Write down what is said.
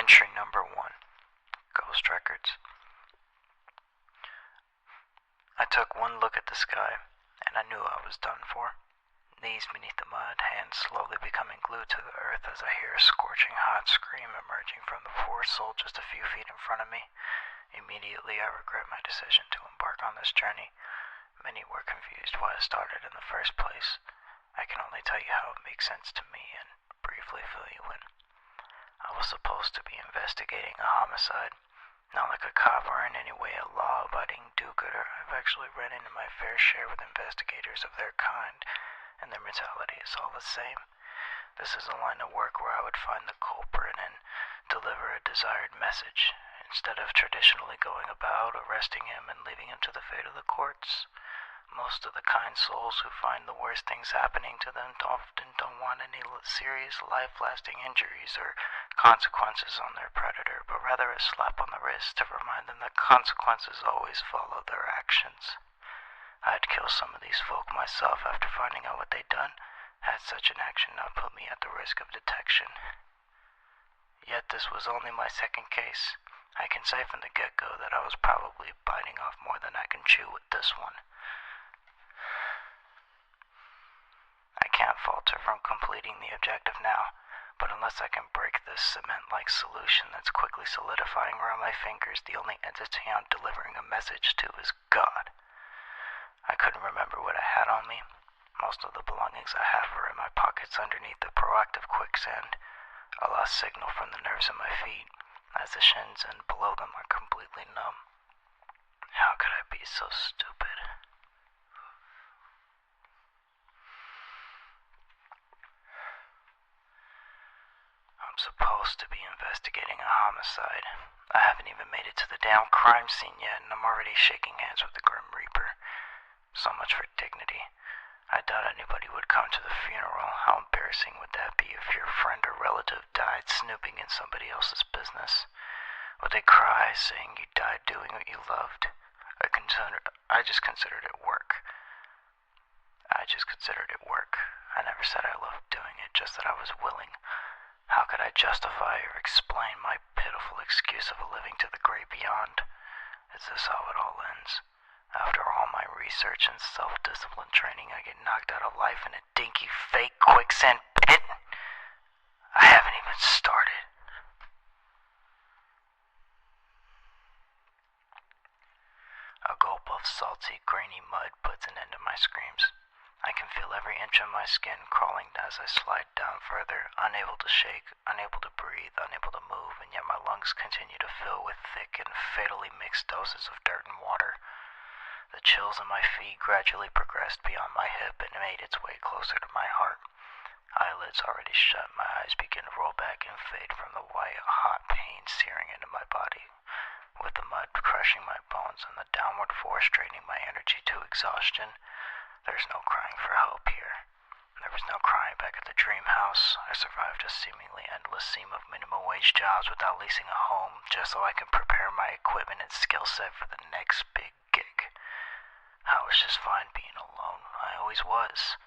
Entry number 1. Ghost Records. I took one look at the sky, and I knew I was done for. Knees beneath the mud, hands slowly becoming glued to the earth as I hear a scorching hot scream emerging from the poor soul just a few feet in front of me. Immediately I regret my decision to embark on this journey. Many were confused why I started in the first place. I can only tell you how it makes sense to me and briefly fill you in. I was supposed to be investigating a homicide. Not like a cop or in any way a law-abiding do-gooder. I've actually run into my fair share with investigators of their kind, and their mentality is all the same. This is a line of work where I would find the culprit and deliver a desired message, instead of traditionally going about, arresting him, and leaving him to the fate of the courts. Most of the kind souls who find the worst things happening to them often don't want any serious life-lasting injuries or consequences on their predator, but rather a slap on the wrist to remind them that consequences always follow their actions. I'd kill some of these folk myself after finding out what they'd done, had such an action not put me at the risk of detection. Yet this was only my second case. I can say from the get-go that I was probably biting off more than I can chew with this one. I can't falter from completing the objective now, but unless I can break this cement-like solution that's quickly solidifying around my fingers, the only entity I'm delivering a message to is God. I couldn't remember what I had on me. Most of the belongings I have are in my pockets underneath the proactive quicksand. I lost signal from the nerves in my feet, as the shins and below them are completely numb. How could I be so stupid? I'm supposed to be investigating a homicide. I haven't even made it to the damn crime scene yet, and I'm already shaking hands with the Grim Reaper. So much for dignity. I doubt anybody would come to the funeral. How embarrassing would that be if your friend or relative died snooping in somebody else's business? Would they cry, saying you died doing what you loved? I just considered it work. I never said I loved doing it, just that I was willing. How could I justify or explain my pitiful excuse of a living to the great beyond? Is this how it all ends? After all my research and self-discipline training, I get knocked out of life in a dinky, fake quicksand pit? I haven't even started. A gulp of salty, grainy mud puts an end to my screams. I can feel every inch of my skin crawling as I slide down further, unable to shake, unable to breathe, unable to move, and yet my lungs continue to fill with thick and fatally mixed doses of dirt and water. The chills in my feet gradually progressed beyond my hip and made its way closer to my heart. Eyelids already shut, my eyes begin to roll back and fade from the white, hot pain searing into my body. With the mud crushing my bones and the downward force draining my energy to exhaustion, there's no crying for help here. There was no crying back at the dream house. I survived a seemingly endless seam of minimum wage jobs without leasing a home, just so I can prepare my equipment and skill set for the next big gig. I was just fine being alone. I always was.